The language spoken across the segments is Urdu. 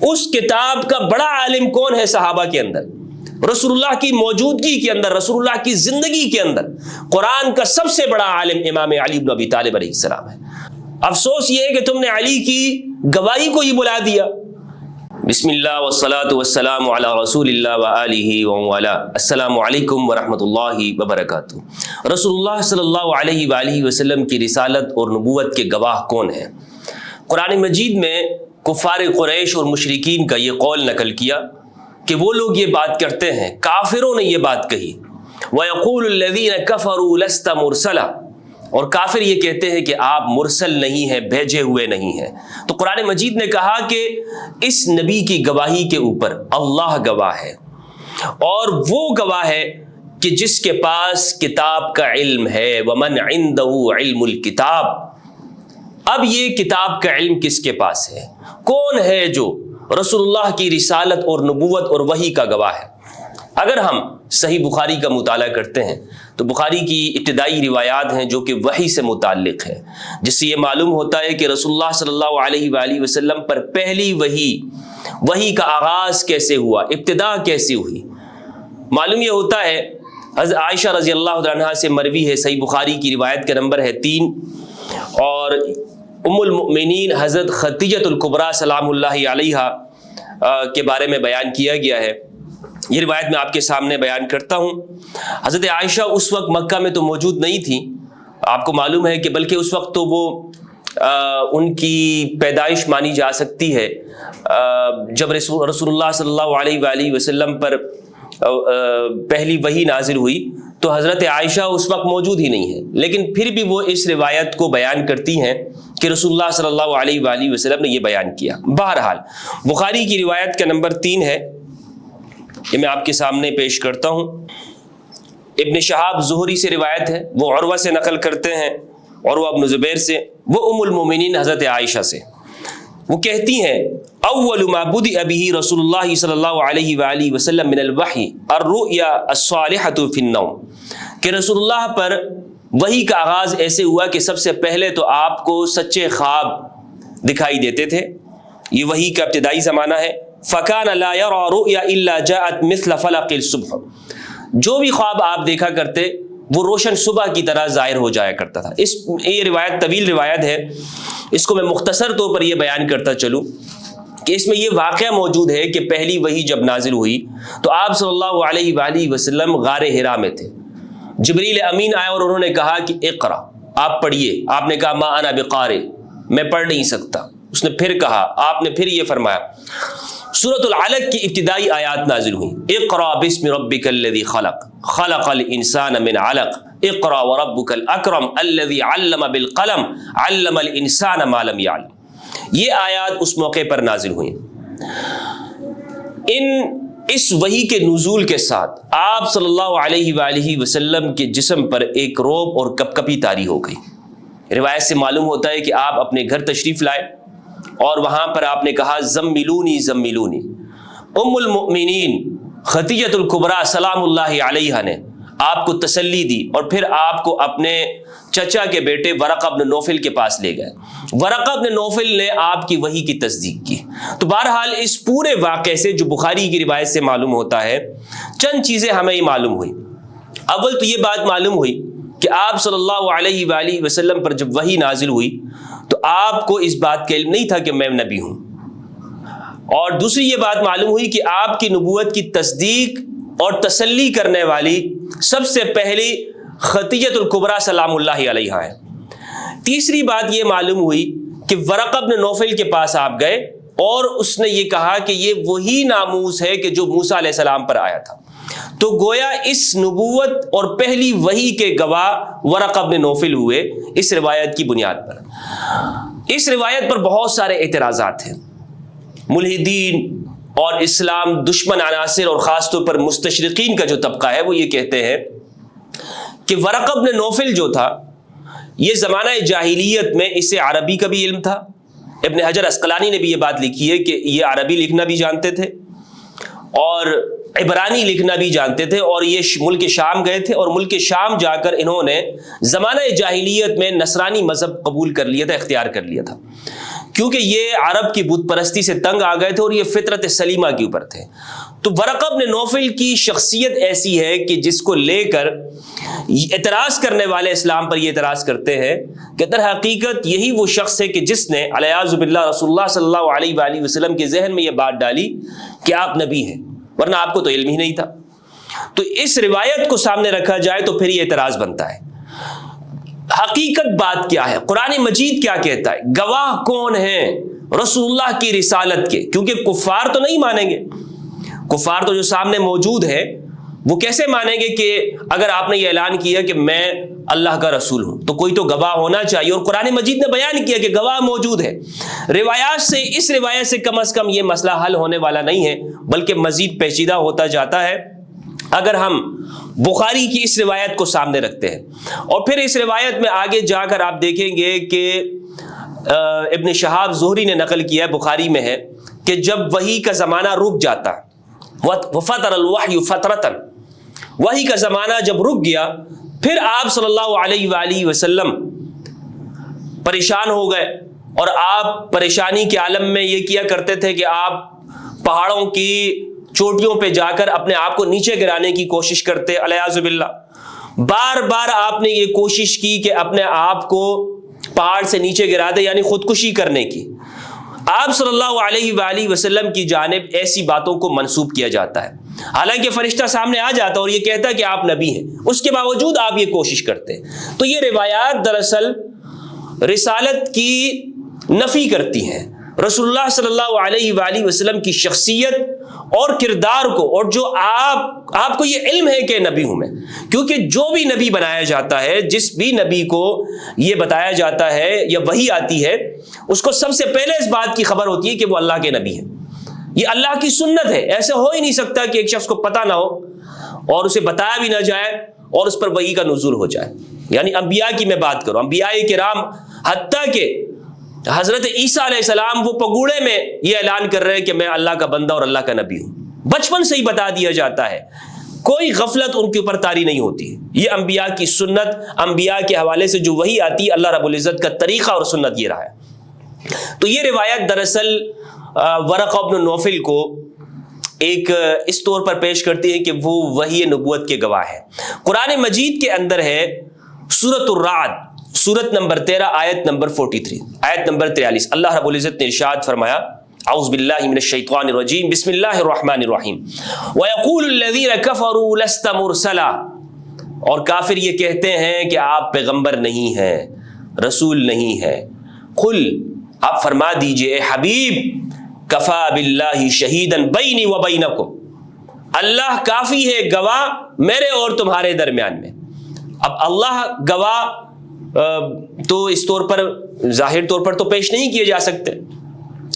اس کتاب کا بڑا عالم کون ہے صحابہ کے اندر؟ رسول اللہ کی موجودگی کے اندر، رسول اللہ کی زندگی کے اندر قرآن کا سب سے بڑا عالم امام علی بن ابی طالب علیہ السلام ہے۔ افسوس یہ ہے کہ تم نے علی کی گواہی کو ہی بلا دیا۔ بسم اللہ والصلاة والسلام علی رسول اللہ وآلہ وآلہ۔ السلام علیکم ورحمۃ اللہ وبرکاتہ۔ رسول اللہ صلی اللہ علیہ وآلہ وسلم کی رسالت اور نبوت کے گواہ کون ہیں؟ قرآن مجید میں کفار قریش اور مشرکین کا یہ قول نقل کیا کہ وہ لوگ یہ بات کرتے ہیں، کافروں نے یہ بات کہی، وَيَقُولُ الَّذِينَ كَفَرُوا لَسْتَ مُرْسَلًا، اور کافر یہ کہتے ہیں کہ آپ مرسل نہیں ہیں، بھیجے ہوئے نہیں ہیں۔ تو قرآن مجید نے کہا کہ اس نبی کی گواہی کے اوپر اللہ گواہ ہے، اور وہ گواہ ہے کہ جس کے پاس کتاب کا علم ہے، وَمَنْ عِنْدَهُ عِلْمُ الْكِتَابِ۔ اب یہ کتاب کا علم کس کے پاس ہے؟ کون ہے جو رسول اللہ کی رسالت اور نبوت اور وحی کا گواہ ہے؟ اگر ہم صحیح بخاری کا مطالعہ کرتے ہیں تو بخاری کی ابتدائی روایات ہیں جو کہ وحی سے متعلق ہے، جس سے یہ معلوم ہوتا ہے کہ رسول اللہ صلی اللہ علیہ وآلہ وسلم پر پہلی وحی کا آغاز کیسے ہوا، ابتدا کیسے ہوئی۔ معلوم یہ ہوتا ہے، حضرت عائشہ رضی اللہ عنہا سے مروی ہے، صحیح بخاری کی روایت کا نمبر ہے 3، اور ام المؤمنین حضرت خدیجہ الکبریٰ سلام اللہ علیہا کے بارے میں بیان کیا گیا ہے۔ یہ روایت میں آپ کے سامنے بیان کرتا ہوں۔ حضرت عائشہ اس وقت مکہ میں تو موجود نہیں تھی، آپ کو معلوم ہے کہ بلکہ اس وقت تو وہ ان کی پیدائش مانی جا سکتی ہے جب رسول اللہ صلی اللہ علیہ وآلہ وسلم پر پہلی وحی نازل ہوئی، تو حضرت عائشہ اس وقت موجود ہی نہیں ہے، لیکن پھر بھی وہ اس روایت کو بیان کرتی ہیں کہ رسول اللہ صلی اللہ علیہ وآلہ وسلم نے یہ بیان کیا۔ بہرحال بخاری کی روایت کا نمبر 3 ہے، یہ میں آپ کے سامنے پیش کرتا ہوں۔ ابن شہاب زہری سے روایت ہے، وہ عروہ سے نقل کرتے ہیں، عروہ ابن زبیر سے، وہ ام المومنین حضرت عائشہ سے، وہ کہتی ہیں اول ما بدأ به رسول اللہ صلی اللہ علیہ وآلہ وسلم من الوحی الرؤیا الصالحۃ فی النوم، کہ رسول اللہ پر وحی کا آغاز ایسے ہوا کہ سب سے پہلے تو آپ کو سچے خواب دکھائی دیتے تھے، یہ وحی کا ابتدائی زمانہ ہے۔ فَكَانَ لَا يَرَى رُؤْيَا إِلَّا جَاءَتْ مِثْلَ فَلَقِ الصُّبْحِ، جو بھی خواب آپ دیکھا کرتے وہ روشن صبح کی طرح ظاہر ہو جایا کرتا تھا۔ یہ روایت طویل روایت ہے، اس کو میں مختصر طور پر یہ بیان کرتا چلوں کہ اس میں یہ واقعہ موجود ہے کہ پہلی وحی جب نازل ہوئی تو آپ صلی اللہ علیہ وآلہ وسلم غار حرا میں تھے، جبریل امین آئے اور انہوں نے کہا کہ اقرا، آپ پڑھیے۔ آپ نے کہا ما انا بقارئ، میں پڑھ نہیں سکتا۔ اس نے پھر کہا، آپ نے پھر یہ فرمایا۔ سورۃ العلق کی ابتدائی آیات نازل ہوئی، اقرا باسم ربک الذی خلق خلق الانسان من علق اقرا وربک الاکرم الذی علم بالقلم علم الانسان ما لم یعلم، یہ آیات اس موقع پر نازل ہوئیں۔ اس وحی کے نزول کے ساتھ آپ صلی اللہ علیہ وآلہ وسلم کے جسم پر ایک روب اور کپکپی طاری ہو گئی۔ روایت سے معلوم ہوتا ہے کہ آپ اپنے گھر تشریف لائے اور وہاں پر آپ نے کہا زملونی زملونی۔ ام المؤمنین خدیجہ الکبریٰ سلام اللہ علیہا نے آپ کو تسلی دی اور پھر آپ کو اپنے چچا کے بیٹے ورقہ بن نوفل کے پاس لے گئے۔ ورقہ بن نوفل نے آپ کی وحی کی تصدیق کی۔ تو بہرحال اس پورے واقعے سے جو بخاری کی روایت سے معلوم ہوتا ہے، چند چیزیں ہمیں ہی معلوم ہوئی۔ اول تو یہ بات معلوم ہوئی کہ آپ صلی اللہ علیہ وآلہ وسلم پر جب وحی نازل ہوئی تو آپ کو اس بات کا علم نہیں تھا کہ میں نبی ہوں، اور دوسری یہ بات معلوم ہوئی کہ آپ کی نبوت کی تصدیق اور تسلی کرنے والی سب سے پہلی خدیجہ الکبریٰ سلام اللہ علیہا ہے۔ تیسری بات یہ معلوم ہوئی کہ ورقہ بن نوفل کے پاس آپ گئے اور اس نے یہ کہا کہ یہ وہی ناموس ہے کہ جو موسیٰ علیہ السلام پر آیا تھا۔ تو گویا اس نبوت اور پہلی وحی کے گواہ ورقہ بن نوفل ہوئے اس روایت کی بنیاد پر۔ اس روایت پر بہت سارے اعتراضات ہیں۔ ملحدین اور اسلام دشمن عناصر اور خاص طور پر مستشرقین کا جو طبقہ ہے وہ یہ کہتے ہیں کہ ورقہ بن نوفل جو تھا یہ زمانہ جاہلیت میں اسے عربی کا بھی علم تھا۔ ابن حجر عسقلانی نے بھی یہ بات لکھی ہے کہ یہ عربی لکھنا بھی جانتے تھے اور عبرانی لکھنا بھی جانتے تھے، اور یہ ملک شام گئے تھے اور ملک شام جا کر انہوں نے زمانہ جاہلیت میں نصرانی مذہب قبول کر لیا تھا، اختیار کر لیا تھا، کیونکہ یہ عرب کی بت پرستی سے تنگ آ گئے تھے اور یہ فطرت سلیمہ کے اوپر تھے. تو ورقہ بن نوفل کی شخصیت ایسی ہے کہ جس کو لے کر اعتراض کرنے والے اسلام پر یہ اعتراض کرتے ہیں کہ در حقیقت یہی وہ شخص ہے کہ جس نے علیاذ باللہ رسول اللہ صلی اللہ علیہ وآلہ وسلم کے ذہن میں یہ بات ڈالی کہ آپ نبی ہیں، ورنہ آپ کو تو علم ہی نہیں تھا. تو اس روایت کو سامنے رکھا جائے تو پھر یہ اعتراض بنتا ہے. حقیقت بات کیا ہے؟ قرآن مجید کیا کہتا ہے؟ گواہ کون ہیں رسول اللہ کی رسالت کے؟ کیونکہ کفار تو نہیں مانیں گے. کفار تو جو سامنے موجود ہے وہ کیسے مانیں گے کہ اگر آپ نے یہ اعلان کیا کہ میں اللہ کا رسول ہوں تو کوئی تو گواہ ہونا چاہیے. اور قرآن مجید نے بیان کیا کہ گواہ موجود ہے. روایات سے، اس روایت سے کم از کم یہ مسئلہ حل ہونے والا نہیں ہے، بلکہ مزید پیچیدہ ہوتا جاتا ہے اگر ہم بخاری کی اس روایت کو سامنے رکھتے ہیں. اور پھر اس روایت میں آگے جا کر آپ دیکھیں گے کہ ابن شہاب زہری نے نقل کیا ہے، بخاری میں ہے کہ جب وحی کا زمانہ رک جاتا، وَفَتَرَ الْوَحْيُ فَتْرَةً، وحی کا زمانہ جب رک گیا، پھر آپ صلی اللہ علیہ وآلہ وسلم پریشان ہو گئے. اور آپ پریشانی کے عالم میں یہ کیا کرتے تھے کہ آپ پہاڑوں کی چوٹیوں پہ جا کر اپنے آپ کو نیچے گرانے کی کوشش کرتے، علیاذ باللہ. بار بار آپ نے یہ کوشش کی کہ اپنے آپ کو پہاڑ سے نیچے گرا دے، یعنی خودکشی کرنے کی. آپ صلی اللہ علیہ وآلہ وسلم کی جانب ایسی باتوں کو منسوب کیا جاتا ہے، حالانکہ فرشتہ سامنے آ جاتا اور یہ کہتا ہے کہ آپ نبی ہیں، اس کے باوجود آپ یہ کوشش کرتے. تو یہ روایات دراصل رسالت کی نفی کرتی ہیں، رسول اللہ صلی اللہ علیہ وآلہ وسلم کی شخصیت اور کردار کو، اور جو آپ کو یہ علم ہے کہ نبی ہوں میں. کیونکہ جو بھی نبی بنایا جاتا ہے، جس بھی نبی کو یہ بتایا جاتا ہے یا وحی آتی ہے، اس کو سب سے پہلے اس بات کی خبر ہوتی ہے کہ وہ اللہ کے نبی ہیں. یہ اللہ کی سنت ہے. ایسے ہو ہی نہیں سکتا کہ ایک شخص کو پتہ نہ ہو اور اسے بتایا بھی نہ جائے اور اس پر وحی کا نزول ہو جائے. یعنی انبیاء کی میں بات کروں، انبیاء کرام، حتیٰ کہ حضرت عیسیٰ علیہ السلام وہ پگوڑے میں یہ اعلان کر رہے ہیں کہ میں اللہ کا بندہ اور اللہ کا نبی ہوں. بچپن سے ہی بتا دیا جاتا ہے، کوئی غفلت ان کے اوپر طاری نہیں ہوتی. یہ انبیاء کی سنت، انبیاء کے حوالے سے جو وحی آتی ہے، اللہ رب العزت کا طریقہ اور سنت یہ رہا ہے. تو یہ روایت دراصل ورقہ بن نوفل کو ایک اس طور پر پیش کرتی ہے کہ وہ وحی نبوت کے گواہ ہے. قرآن مجید کے اندر ہے سورۃ الرعد، سورت نمبر 13، آیت نمبر 43، آیت نمبر 43. اللہ رب العزت نے ارشاد فرمایا، اعوذ باللہ من الشیطان الرجیم، بسم اللہ الرحمن الرحیم، وَيَقُولُ الَّذِينَ كَفَرُوا لَسْتَ مُرْسَلًا، اور کافر یہ کہتے ہیں کہ آپ پیغمبر نہیں ہیں، رسول نہیں ہیں. قل، آپ فرما دیجئے اے حبیب، کفا باللہ شہیدن بینی و بینکم، اللہ کافی ہے گواہ میرے اور تمہارے درمیان میں. اب اللہ گواہ تو اس طور پر ظاہر طور پر تو پیش نہیں کیے جا سکتے.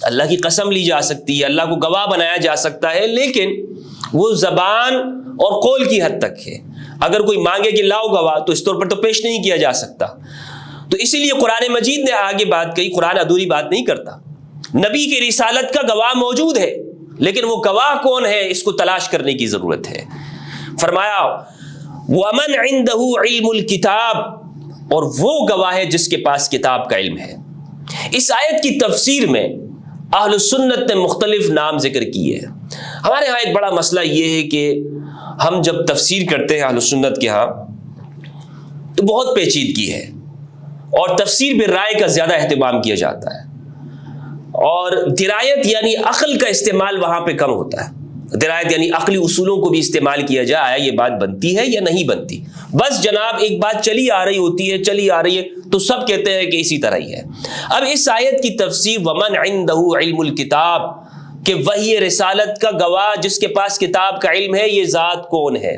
اللہ کی قسم لی جا سکتی ہے، اللہ کو گواہ بنایا جا سکتا ہے، لیکن وہ زبان اور قول کی حد تک ہے. اگر کوئی مانگے کہ لاؤ گواہ تو اس طور پر تو پیش نہیں کیا جا سکتا. تو اسی لیے قرآن مجید نے آگے بات کہی. قرآن ادھوری بات نہیں کرتا. نبی کی رسالت کا گواہ موجود ہے، لیکن وہ گواہ کون ہے اس کو تلاش کرنے کی ضرورت ہے. فرمایا وَمَنْ عِنْدَهُ عِلْمُ الْكِتَابِ، اور وہ گواہ ہے جس کے پاس کتاب کا علم ہے. اس آیت کی تفسیر میں اہل سنت نے مختلف نام ذکر کیے ہیں. ہمارے ہاں ایک بڑا مسئلہ یہ ہے کہ ہم جب تفسیر کرتے ہیں اہل سنت کے ہاں تو بہت پیچیدگی ہے، اور تفسیر بالرائے کا زیادہ اہتمام کیا جاتا ہے، اور درایت یعنی عقل کا استعمال وہاں پہ کم ہوتا ہے. درایت یعنی عقلی اصولوں کو بھی استعمال کیا جائے، یہ بات بنتی ہے یا نہیں بنتی. بس جناب ایک بات چلی آ رہی ہوتی ہے، چلی آ رہی ہے تو سب کہتے ہیں کہ اسی طرح ہی ہے. اب اس آیت کی تفسیر ومن عنده علم الکتاب، کہ وحی رسالت کا گواہ جس کے پاس کتاب کا علم ہے، یہ ذات کون ہے؟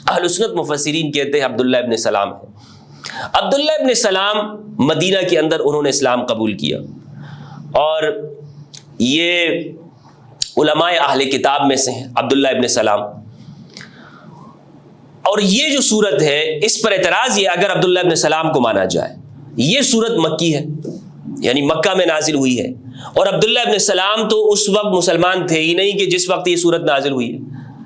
اہل سنت مفسرین کہتے ہیں عبداللہ ابن سلام ہے. عبداللہ ابن سلام مدینہ کے اندر انہوں نے اسلام قبول کیا، اور یہ علماء اہل کتاب میں سے ہیں عبداللہ ابن سلام. اور یہ جو صورت ہے اس پر اعتراض یہ، اگر عبداللہ ابن سلام کو مانا جائے، یہ صورت مکی ہے، یعنی مکہ میں نازل ہوئی ہے، اور عبداللہ ابن سلام تو اس وقت مسلمان تھے ہی نہیں کہ جس وقت یہ صورت نازل ہوئی ہے.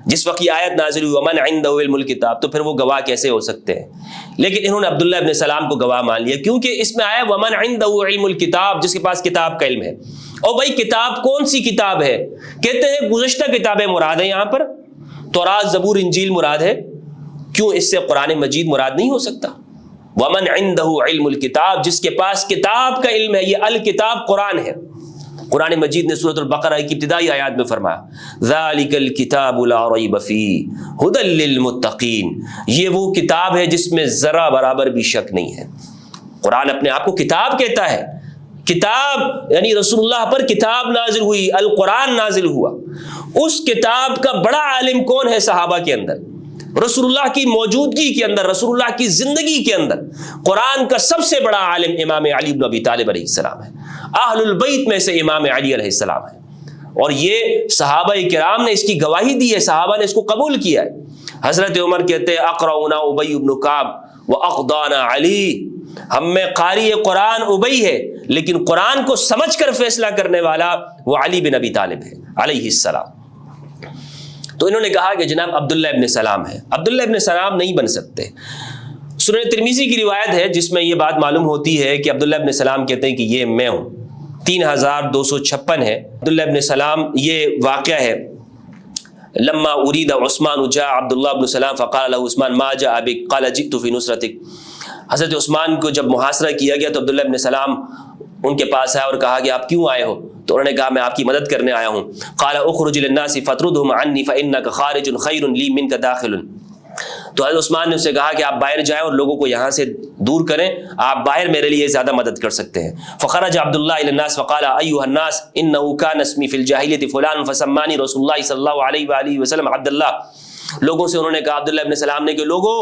جس وقت یہ آیت نازل ہوئی ومن عنده علم الکتاب، تو پھر وہ گواہ کیسے ہو سکتے ہیں؟ لیکن انہوں نے عبداللہ ابن سلام کو گواہ مان لیا، کیونکہ اس میں آیا ومن عنده علم الکتاب، جس کے پاس کتاب کا علم ہے۔ اور بھائی کتاب کون سی کتاب ہے؟ کہتے ہیں گزشتہ کتابیں مراد ہیں، یہاں پر تورات زبور انجیل مراد ہے، کیوں اس سے قرآن مجید مراد نہیں ہو سکتا؟ ومن عنده علم الکتاب، جس کے پاس کتاب کا علم ہے، یہ الکتاب قرآن ہے۔ قرآن مجید نے سورۃ البقرہ کی ابتدائی آیات میں فرمایا ذالک الکتاب لا ریب فیہ ھدی للمتقین، یہ وہ کتاب ہے جس میں ذرا برابر بھی شک نہیں ہے۔ قرآن اپنے آپ کو کتاب کہتا ہے، کتاب یعنی رسول اللہ پر کتاب نازل ہوئی، القرآن نازل ہوا۔ اس کتاب کا بڑا عالم کون ہے صحابہ کے اندر؟ رسول اللہ کی موجودگی کے اندر، رسول اللہ کی زندگی کے اندر قرآن کا سب سے بڑا عالم امام علی بن ابی طالب علیہ السلام ہے، اہل البیت میں سے امام علی علیہ السلام ہے، اور یہ صحابہ کرام نے اس کی گواہی دی ہے، صحابہ نے اس کو قبول کیا ہے۔ حضرت عمر کہتے ہیں اقرؤنا ابی بن کعب واقضانا علی، ہم میں قاری قرآن ابی ہے، لیکن قرآن کو سمجھ کر فیصلہ کرنے والا وہ علی بن ابی طالب ہے علیہ السلام۔ تو انہوں نے کہا کہ جناب عبداللہ ابن سلام ہے، عبداللہ ابن سلام نہیں بن سکتے۔ سنن ترمذی کی روایت ہے جس میں یہ بات معلوم ہوتی ہے کہ عبداللہ ابن سلام کہتے ہیں کہ یہ میں ہوں، 3256 ہے عبداللہ ابن سلام۔ یہ واقعہ ہے لما ارید عثمان جاء عبداللہ ابن سلام فقال له عثمان ما جاء بك قال جئت في نصرتك۔ حضرت عثمان کو جب محاصرہ کیا گیا تو عبداللہ ابن سلام ان کے پاس آیا اور کہا کہ آپ کیوں آئے ہو؟ تو انہوں نے کہا میں آپ کی مدد کرنے آیا ہوں۔ قال اخرج للناس فاطردهم عني فانك خارج خير لي منك داخل۔ تو حضرت عثمان نے اسے کہا کہ آپ باہر جائیں اور لوگوں کو یہاں سے دور کریں، آپ باہر میرے لیے زیادہ مدد کر سکتے ہیں۔ فخرج عبد الله الى الناس فقال ايها الناس انه كان اسمي في الجاهليه فلان فسماني رسول الله صلی اللہ علیہ وآلہ وسلم عبد اللہ۔ لوگوں سے انہوں نے کہا عبداللہ ابن سلام نے کہ لوگوں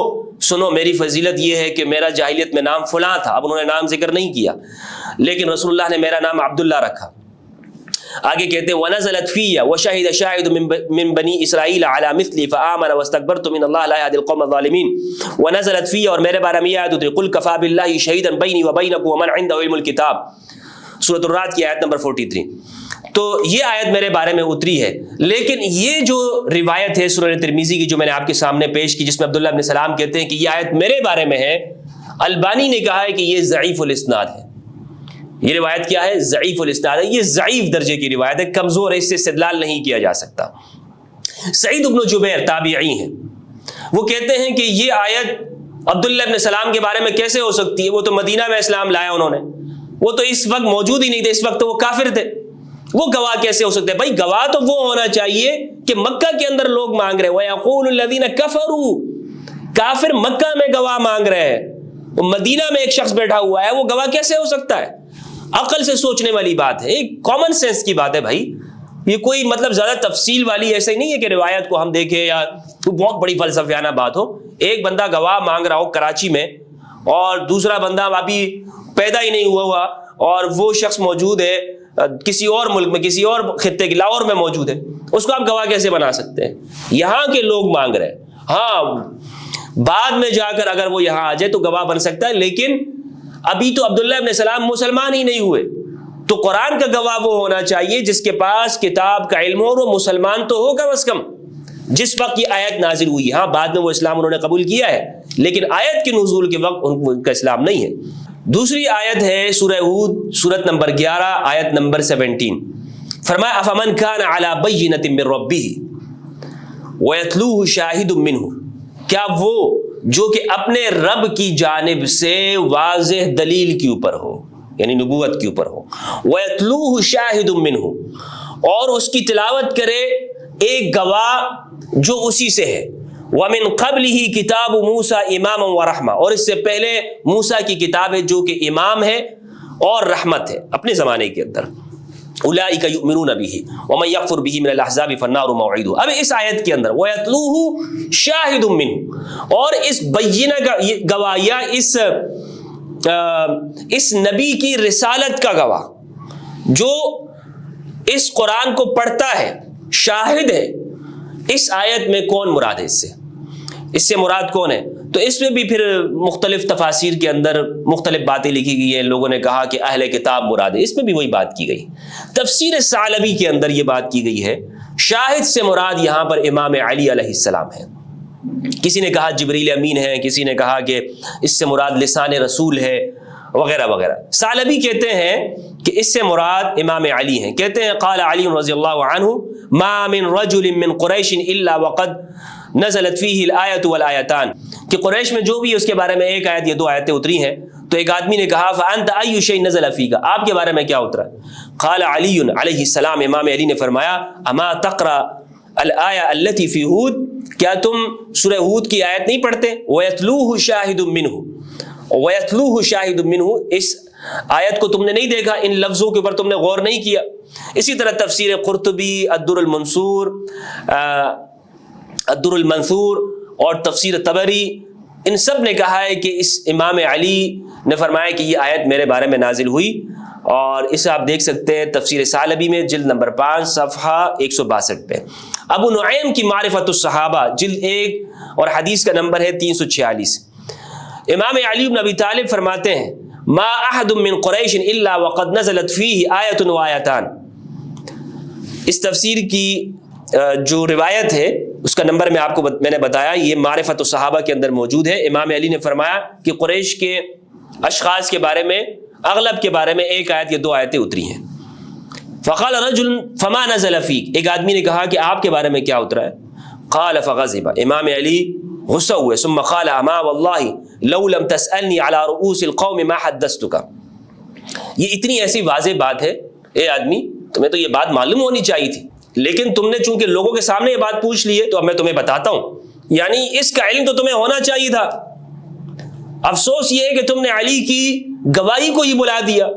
سنو، میری فضیلت یہ ہے کہ میرا جاہلیت میں نام فلاں تھا، اب انہوں نے نام ذکر نہیں کیا، لیکن رسول اللہ نے میرا نام عبداللہ رکھا۔ آگے کہتے ہیں وَنَزَلَتْ فِيَّ وَشَهِدَ شَاهِدٌ مِّن بَنِي إِسْرَائِيلَ عَلَى مِثْلِي فَآمَنَ وَاسْتَكْبَرْتُمْ إِنَّ اللَّهَ لَا يَهْدِي الْقَوْمَ الظَّالِمِينَ۔ وَنَزَلَتْ فِيَّ، اور میرے بارے میں یہ آیت اتری قُلْ كَفَىٰ بِاللَّهِ شَهِيدًا بَيْنِي وَبَيْنَكُمْ وَمَنْ عِندَهُ عِلْمُ الْكِتَابِ، سورۃ الرعد کی آیت نمبر 43۔ تو یہ آیت میرے بارے میں اتری ہے، لیکن یہ جو روایت ہے سنن ترمذی کی جو میں نے آپ کے سامنے پیش کی، جس میں عبداللہ ابن سلام کہتے ہیں کہ یہ آیت میرے بارے میں ہے، البانی نے کہا ہے کہ یہ ضعیف الاسناد ہے۔ یہ روایت کیا ہے؟ ضعیف الاسناد ہے، یہ ضعیف درجے کی روایت ہے، کمزور ہے، اس سے استدلال نہیں کیا جا سکتا۔ سعید بن جبیر تابعی ہیں، وہ کہتے ہیں کہ یہ آیت عبداللہ ابن سلام کے بارے میں کیسے ہو سکتی ہے؟ وہ تو مدینہ میں اسلام لایا انہوں نے، وہ تو اس وقت موجود ہی نہیں تھے، اس وقت تو وہ کافر تھے، وہ گواہ کیسے ہو سکتے ہیں؟ بھائی گواہ تو وہ ہونا چاہیے کہ مکہ کے اندر لوگ مانگ رہے ہیں، وَيَقُولُ الَّذِينَ كَفَرُوا، کافر مکہ میں گواہ مانگ رہے ہیں، مدینہ میں ایک شخص بیٹھا ہوا ہے، وہ گواہ کیسے ہو سکتا ہے؟ عقل سے سوچنے والی بات ہے، ایک کامن سینس کی بات ہے بھائی، یہ کوئی مطلب زیادہ تفصیل والی ایسے نہیں ہے کہ روایت کو ہم دیکھیں یا کوئی بہت بڑی فلسفیانہ بات ہو۔ ایک بندہ گواہ مانگ رہا ہو کراچی میں، اور دوسرا بندہ ابھی پیدا ہی نہیں ہوا اور وہ شخص موجود ہے کسی اور ملک میں، کسی اور خطے کے لاہور میں موجود ہے، اس کو آپ گواہ کیسے بنا سکتے ہیں؟ یہاں کے لوگ مانگ رہے ہیں، ہاں بعد میں جا کر اگر وہ یہاں آ جائے تو گواہ بن سکتا ہے، لیکن ابھی تو عبداللہ ابن سلام مسلمان ہی نہیں ہوئے، تو قرآن کا گواہ وہ ہونا چاہیے جس کے پاس کتاب کا علم ہو، اور وہ مسلمان تو ہو کم از کم جس وقت یہ آیت نازل ہوئی۔ ہاں بعد میں وہ اسلام انہوں نے قبول کیا ہے، لیکن آیت کے نزول کے وقت ان کا اسلام نہیں ہے۔ دوسری آیت ہے سورہ ہود سورت نمبر 11 آیت نمبر 17، فرمایا افمن کان علی بینۃ من ربہ ویتلوہ شاہد منہ، کیا وہ جو کہ اپنے رب کی جانب سے واضح دلیل کے اوپر ہو، یعنی نبوت کے اوپر ہو، وَيَتْلُوهُ شَاهِدٌ مِّنْهُ، اور اس کی تلاوت کرے ایک گواہ جو اسی سے ہے، وَمِن قَبْلِهِ كِتَابُ مُوسَىٰ إِمَامًا وَرَحْمَةً، اور اس سے پہلے موسیٰ کی کتاب ہے جو کہ امام ہے اور رحمت ہے اپنے زمانے کے اندر، اولئک یؤمنون بہ ومن یکفر بہ من الاحزاب فالنار موعدہ۔ اب اس آیت کے اندر وَيَتْلُوهُ شَاهِدٌ مِّنْهُ، اور اس بینہ کا گواہ یا اس نبی کی رسالت کا گواہ جو اس قرآن کو پڑھتا ہے، شاہد ہے، اس آیت میں کون مراد ہے؟ اس سے مراد کون ہے؟ تو اس میں بھی پھر مختلف تفاسیر کے اندر مختلف باتیں لکھی گئی ہیں، لوگوں نے کہا کہ اہل کتاب مراد ہے، اس میں بھی وہی بات کی گئی۔ تفسیر ثعلبی کے اندر یہ بات کی گئی ہے، شاہد سے مراد یہاں پر امام علی علیہ السلام ہے۔ کسی نے کہا جبریل امین ہے، کسی نے کہا کہ اس سے مراد لسان رسول ہے، وغیرہ وغیرہ۔ ثعلبی کہتے ہیں کہ اس سے مراد امام علی ہیں۔ کہتے ہیں قال علی رضی اللہ عنہ ما من رجل من قریش الا وقد نزلت فیہ الآیۃ والآیتان، کہ قریش میں جو بھی اس کے بارے میں ایک آیت یا دو آیتیں اتری ہیں۔ تو ایک آدمی نے کہا فانت ای شیء نزل فیک، آپ کے بارے میں کیا اترا؟ قال علی علیہ السلام، امام علی نے فرمایا اما تقرأ الآیہ التی فی ہود، کیا تم سورہ ہود کی آیت نہیں پڑھتے؟ ویتلوہ شاہد منہ، وَيَتْلُوهُ شَاهِدٌ مِّنْهُ، اس آیت کو تم نے نہیں دیکھا، ان لفظوں کے اوپر تم نے غور نہیں کیا۔ اسی طرح تفسیر قرطبی، الدر المنثور اور تفسیر طبری، ان سب نے کہا ہے کہ اس امام علی نے فرمایا کہ یہ آیت میرے بارے میں نازل ہوئی، اور اسے آپ دیکھ سکتے ہیں تفسیر ثعلبی میں جلد نمبر 5 صفحہ 162 پہ۔ ابو نعیم کی معرفت الصحابہ جلد 1 اور حدیث کا نمبر ہے 346۔ امام علی بن ابی طالب فرماتے ہیں ما احد من قریش الا وقد نزلت فیہ آیۃ و آیتان۔ اس تفسیر کی جو روایت ہے اس کا نمبر میں نے بتایا، یہ معرفت الصحابہ کے اندر موجود ہے۔ امام علی نے فرمایا کہ قریش کے اشخاص کے بارے میں، اغلب کے بارے میں ایک آیت یا دو آیتیں اتری ہیں۔ فقال رجل فما نزل فیک، ایک آدمی نے کہا کہ آپ کے بارے میں کیا اترا ہے؟ قال فغضب، امام علی غصہ ہوئے، ثم قال اما واللہ لو لم تسألنی علی رؤوس القوم ما حدثتک۔ یہ اتنی ایسی واضح بات ہے، اے آدمی تمہیں تو یہ بات معلوم ہونی چاہیے تھی، لیکن تم نے چونکہ لوگوں کے سامنے یہ بات پوچھ لی ہے تو اب میں تمہیں بتاتا ہوں، یعنی اس کا علم تو تمہیں ہونا چاہیے تھا۔ افسوس یہ ہے کہ تم نے علی کی گواہی کو ہی بلا دیا،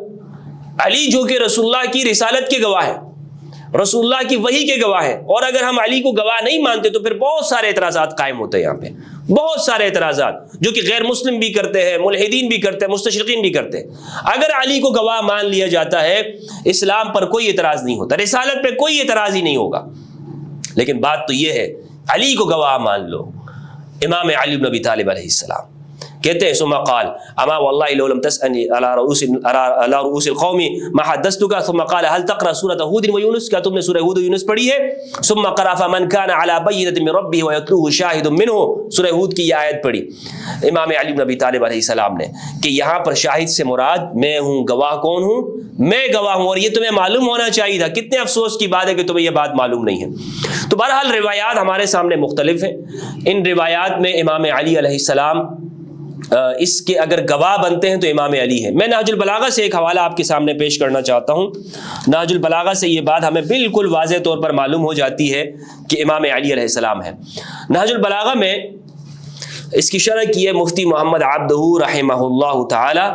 علی جو کہ رسول اللہ کی رسالت کے گواہ ہے، رسول اللہ کی وحی کے گواہ ہے، اور اگر ہم علی کو گواہ نہیں مانتے تو پھر بہت سارے اعتراضات قائم ہوتے ہیں یہاں پہ، بہت سارے اعتراضات جو کہ غیر مسلم بھی کرتے ہیں، ملحدین بھی کرتے ہیں، مستشرقین بھی کرتے ہیں۔ اگر علی کو گواہ مان لیا جاتا ہے اسلام پر کوئی اعتراض نہیں ہوتا، رسالت پہ کوئی اعتراض ہی نہیں ہوگا، لیکن بات تو یہ ہے علی کو گواہ مان لو۔ امام علی بن ابی طالب علیہ السلام کہتے ہیں ثم قال اما واللہ لو لم تسألنی علی رؤوس القوم ما حدثتک، ثم قال هل تقرأ سورۃ ہود و یونس، کیا تم نے سورہ ہود و یونس پڑھی ہے؟ ثم قرأ فمن كان على بینۃ من ربہ ویتلوہ شاہد منہ، سورہ ہود کی یہ آیت پڑھی امام علی بن ابی طالب علیہ السلام نے کہ یہاں پر شاہد سے مراد میں ہوں، گواہ کون ہوں؟ میں گواہ ہوں، اور یہ تمہیں معلوم ہونا چاہیے تھا۔ کتنے افسوس کی بات ہے کہ تمہیں یہ بات معلوم نہیں ہے۔ تو بہرحال روایات ہمارے سامنے مختلف ہیں، ان روایات میں امام علی علیہ السلام اس کے اگر گواہ بنتے ہیں تو امام علی ہیں۔ میں نہج البلاغہ سے ایک حوالہ آپ کے سامنے پیش کرنا چاہتا ہوں۔ نہج البلاغہ سے یہ بات ہمیں بالکل واضح طور پر معلوم ہو جاتی ہے کہ امام علی علیہ السلام ہے۔ نہج البلاغہ میں اس کی شرح کی ہے مفتی محمد عبدہ رحمہ اللہ تعالی،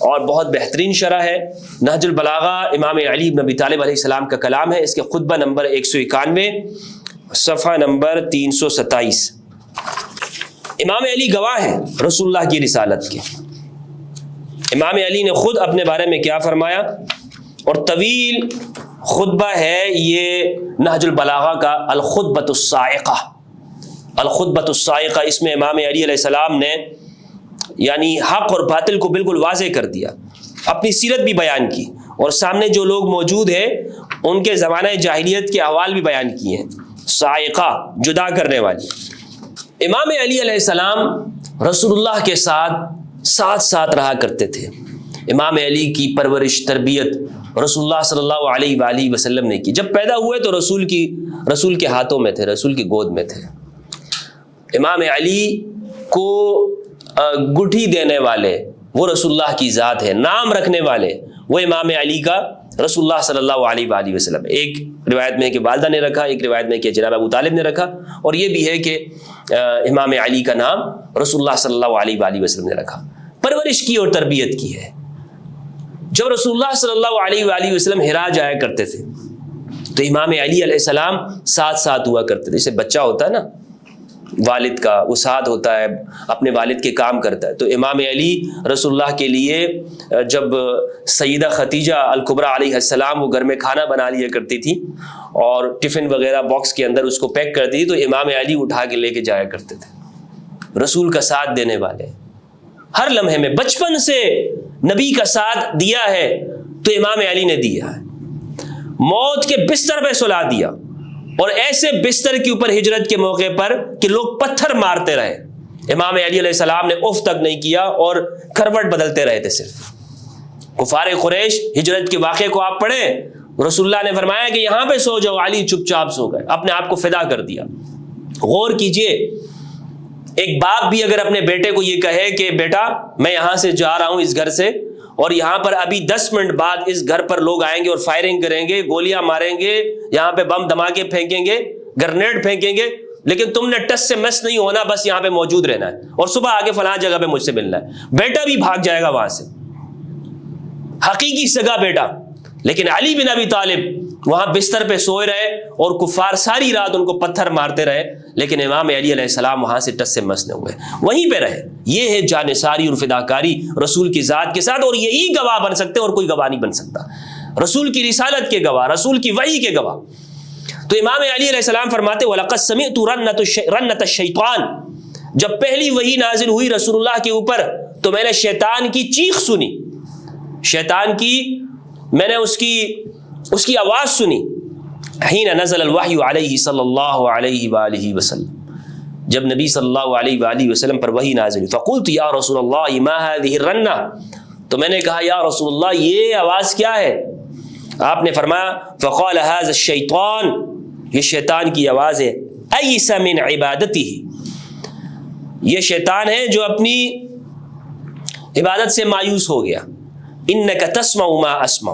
اور بہت بہترین شرح ہے۔ نہج البلاغہ امام علی بن ابی طالب علیہ السلام کا کلام ہے، اس کے خطبہ نمبر 191 صفحہ نمبر 327۔ امام علی گواہ ہیں رسول اللہ کی رسالت کے۔ امام علی نے خود اپنے بارے میں کیا فرمایا، اور طویل خطبہ ہے یہ نہج البلاغہ کا، الخطبۃ الصاعقہ۔ الخطبۃ الصاعقہ، اس میں امام علی علیہ السلام نے یعنی حق اور باطل کو بالکل واضح کر دیا، اپنی سیرت بھی بیان کی، اور سامنے جو لوگ موجود ہیں ان کے زمانہ جاہلیت کے احوال بھی بیان کیے ہیں۔ صاعقہ، جدا کرنے والی۔ امام علی علیہ السلام رسول اللہ کے ساتھ رہا کرتے تھے۔ امام علی کی پرورش، تربیت رسول اللہ صلی اللہ علیہ وآلہ وسلم نے کی۔ جب پیدا ہوئے تو رسول کے ہاتھوں میں تھے، رسول کی گود میں تھے۔ امام علی کو گٹھی دینے والے وہ رسول اللہ کی ذات ہے، نام رکھنے والے وہ امام علی کا رسول اللہ صلی اللہ علیہ وآلہ وسلم۔ ایک روایت میں کہ والدہ نے رکھا، ایک روایت میں کہ جناب ابو طالب نے رکھا، اور یہ بھی ہے کہ امام علی کا نام رسول اللہ صلی اللہ علیہ وآلہ وسلم نے رکھا۔ پرورش کی اور تربیت کی ہے۔ جب رسول اللہ صلی اللہ علیہ وآلہ وسلم حرا جایا کرتے تھے تو امام علی علیہ السلام ساتھ ہوا کرتے تھے۔ جیسے بچہ ہوتا ہے نا والد کا، وہ ساتھ ہوتا ہے، اپنے والد کے کام کرتا ہے۔ تو امام علی رسول اللہ کے لیے جب سیدہ خدیجہ الکبریٰ علیہ السلام وہ گھر میں کھانا بنا لیا کرتی تھی اور ٹفن وغیرہ باکس کے اندر اس کو پیک کرتی تھی، تو امام علی اٹھا کے لے کے جایا کرتے تھے۔ رسول کا ساتھ دینے والے، ہر لمحے میں، بچپن سے نبی کا ساتھ دیا ہے تو امام علی نے دیا ہے۔ موت کے بستر پہ سلا دیا، اور ایسے بستر کے اوپر ہجرت کے موقع پر کہ لوگ پتھر مارتے رہے، امام علی علیہ السلام نے اف تک نہیں کیا اور کروٹ بدلتے رہے تھے صرف۔ کفار قریش ہجرت کے واقعے کو آپ پڑھیں، رسول اللہ نے فرمایا کہ یہاں پہ سو جاؤ، علی چپ چاپ سو گئے، اپنے آپ کو فدا کر دیا۔ غور کیجئے، ایک باپ بھی اگر اپنے بیٹے کو یہ کہے کہ بیٹا میں یہاں سے جا رہا ہوں اس گھر سے، اور یہاں پر ابھی 10 منٹ بعد اس گھر پر لوگ آئیں گے اور فائرنگ کریں گے، گولیاں ماریں گے، یہاں پہ بم دھماکے پھینکیں گے، گرنیڈ پھینکیں گے، لیکن تم نے ٹس سے مس نہیں ہونا، بس یہاں پہ موجود رہنا ہے اور صبح آگے فلاں جگہ پہ مجھ سے ملنا ہے، بیٹا بھی بھاگ جائے گا وہاں سے، حقیقی سگا بیٹا۔ لیکن علی بن ابی طالب وہاں بستر پہ سوئے رہے اور کفار ساری رات ان کو پتھر مارتے رہے، لیکن امام علی علیہ السلام وہاں سے ٹس سے مس نہ ہوئے، وہیں پہ رہے۔ یہ ہے جانثاری اور فداکاری رسول کی ذات کے ساتھ، اور یہی گواہ بن سکتے اور کوئی گواہ نہیں بن سکتا، رسول کی رسالت کے گواہ، رسول کی وحی کے گواہ۔ تو امام علی علیہ السلام فرماتے وَلَقَدْ سَمِعْتُ رَنَّةَ الشَّيْطَانِ، جب پہلی وحی نازل ہوئی رسول اللہ کے اوپر تو میں نے شیطان کی چیخ سنی، شیطان کی میں نے اس کی آواز سنی، حین نزل الوحی علیہ صلی اللہ علیہ وآلہ وسلم، جب نبی صلی اللہ علیہ وآلہ وسلم پر وحی نازل ہوئی، فقلت یا رسول اللہ ما هذه الرنہ، تو میں نے کہا یا رسول اللہ یہ آواز کیا ہے؟ آپ نے فرمایا فقال هذا الشیطان، یہ شیطان کی آواز ہے، ایس من عبادتہ، یہ شیطان ہے جو اپنی عبادت سے مایوس ہو گیا، انک تسمع ما اسمع،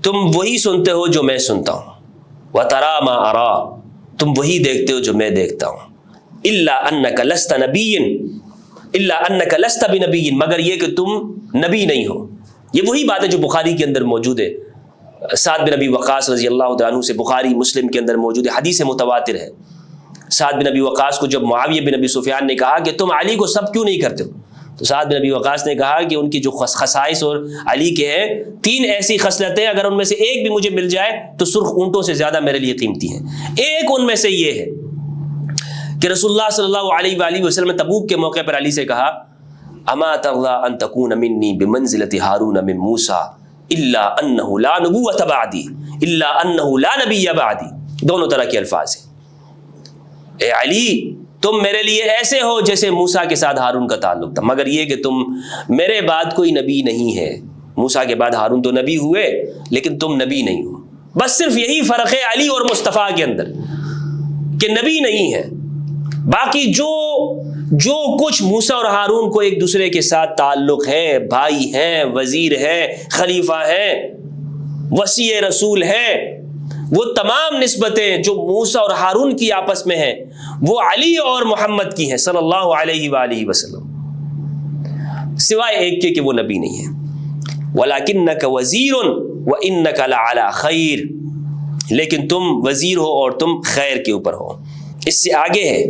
تم وہی سنتے ہو جو میں سنتا ہوں، وترى ما ارى، تم وہی دیکھتے ہو جو میں دیکھتا ہوں، الا انک لست نبی، الا انک لست بنبی، مگر یہ کہ تم نبی نہیں ہو۔ یہ وہی بات ہے جو بخاری کے اندر موجود ہے، سعد بن ابی وقاص رضی اللہ تعالیٰ عنہ سے بخاری مسلم کے اندر موجود ہے، حدیث متواتر ہے۔ سعد بن ابی وقاص کو جب معاویہ بن ابی سفیان نے کہا کہ تم علی کو سب کیوں نہیں کرتے ہو، تو سعد بن ابی وقاص نے کہا کہ ان کی جو خصائص اور علی کے ہیں 3 ایسی خصلتیں، اگر ان میں سے ایک بھی مجھے مل جائے تو سرخ اونٹوں سے زیادہ میرے لیے قیمتی ہیں۔ ایک ان میں سے یہ ہے کہ رسول اللہ صلی اللہ علیہ وآلہ وسلم نے تبوک کے موقع پر علی سے کہا اما ترضى ان تكون مني بمنزلة هارون من موسى الا انه لا نبوة بعدی الا انه لا نبی بعدی، دونوں طرح کے الفاظ ہیں۔ اے علی تم میرے لیے ایسے ہو جیسے موسیٰ کے ساتھ ہارون کا تعلق تھا، مگر یہ کہ تم میرے بعد کوئی نبی نہیں ہے، موسیٰ کے بعد ہارون تو نبی ہوئے لیکن تم نبی نہیں ہو۔ بس صرف یہی فرق ہے علی اور مصطفیٰ کے اندر کہ نبی نہیں ہے، باقی جو کچھ موسیٰ اور ہارون کو ایک دوسرے کے ساتھ تعلق ہے، بھائی ہیں، وزیر ہیں، خلیفہ ہیں، وصی رسول ہیں، وہ تمام نسبتیں جو موسیٰ اور ہارون کی آپس میں ہیں وہ علی اور محمد کی ہیں صلی اللہ علیہ وآلہ وسلم، سوائے ایک کے کہ وہ نبی نہیں ہے۔ وَلَكِنَّكَ وَزِيرٌ وَإِنَّكَ لَعَلَى خَيْرٍ، لیکن تم وزیر ہو اور تم خیر کے اوپر ہو۔ اس سے آگے ہے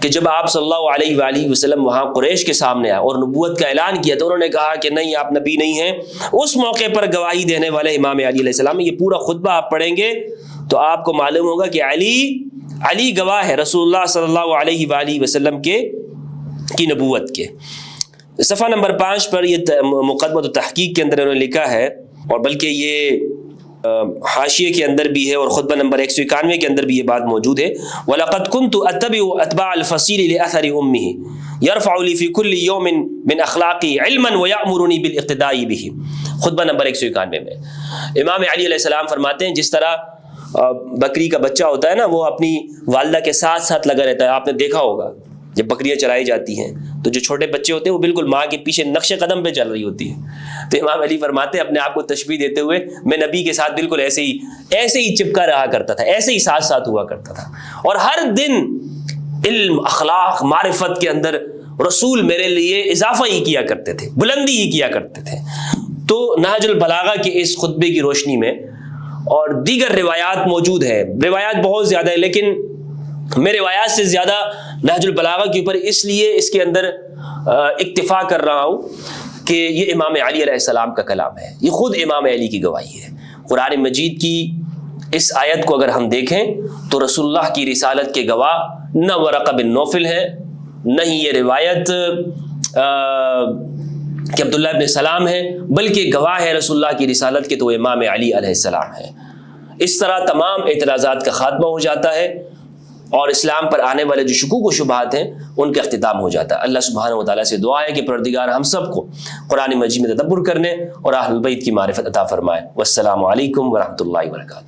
کہ جب آپ صلی اللہ علیہ وآلہ وسلم وہاں قریش کے سامنے آئے اور نبوت کا اعلان کیا تو انہوں نے کہا کہ نہیں آپ نبی نہیں ہیں۔ اس موقع پر گواہی دینے والے امام علی علیہ السلام، یہ پورا خطبہ آپ پڑھیں گے تو آپ کو معلوم ہوگا کہ علی گواہ ہے رسول اللہ صلی اللہ علیہ وآلہ وسلم کی نبوت کے۔ صفحہ نمبر 5 پر یہ مقدمۃ التحقیق کے اندر انہوں نے لکھا ہے، اور بلکہ یہ حاشیے کے اندر بھی ہے اور خطبہ نمبر 191 کے اندر بھی یہ بات موجود ہے۔ وَلَقَدْ كُنْتُ أَتَّبِعُ أَتْبَاعَ الْفَصِيلِ لِأَثَرِ أُمِّهِ يَرْفَعُ لِي فِي كُلِّ يَوْمٍ مِّنْ أَخْلَاقِهِ عِلْمًا وَيَأْمُرُنِي بِالْاقْتِدَاءِ بِهِ، خطبہ نمبر 191 میں امام علی علیہ السلام فرماتے ہیں جس طرح بکری کا بچہ ہوتا ہے نا، وہ اپنی والدہ کے ساتھ ساتھ لگا رہتا ہے، آپ نے دیکھا ہوگا جب بکریاں چرائی جاتی ہیں تو جو چھوٹے بچے ہوتے ہیں وہ بالکل ماں کے پیچھے نقش قدم پہ چل رہی ہوتی ہے۔ تو امام علی فرماتے ہیں اپنے آپ کو تشبیہ دیتے ہوئے میں نبی کے ساتھ بالکل ایسے ہی چپکا رہا کرتا تھا، ایسے ہی ساتھ ساتھ ہوا کرتا تھا، اور ہر دن علم، اخلاق، معرفت کے اندر رسول میرے لیے اضافہ ہی کیا کرتے تھے، بلندی ہی کیا کرتے تھے۔ تو نہج البلاغہ کے اس خطبے کی روشنی میں اور دیگر روایات موجود ہے، روایات بہت زیادہ ہے، لیکن میں روایات سے زیادہ نہج البلاغہ کے اوپر اس لیے اس کے اندر اکتفا کر رہا ہوں کہ یہ امام علی علیہ السلام کا کلام ہے، یہ خود امام علی کی گواہی ہے۔ قرآن مجید کی اس آیت کو اگر ہم دیکھیں تو رسول اللہ کی رسالت کے گواہ نہ ورقہ بن نوفل ہے، نہ ہی یہ روایت کہ عبداللہ ابن سلام ہے، بلکہ گواہ ہے رسول اللہ کی رسالت کے تو امام علی علیہ السلام ہے۔ اس طرح تمام اعتراضات کا خاتمہ ہو جاتا ہے اور اسلام پر آنے والے جو شکوک و شبہات ہیں ان کا اختتام ہو جاتا ہے۔ اللہ سبحانہ و تعالیٰ سے دعا ہے کہ پروردگار ہم سب کو قرآن مجید میں تدبر کرنے اور اہل بیت کی معرفت عطا فرمائے۔ والسلام علیکم ورحمۃ اللہ وبرکاتہ۔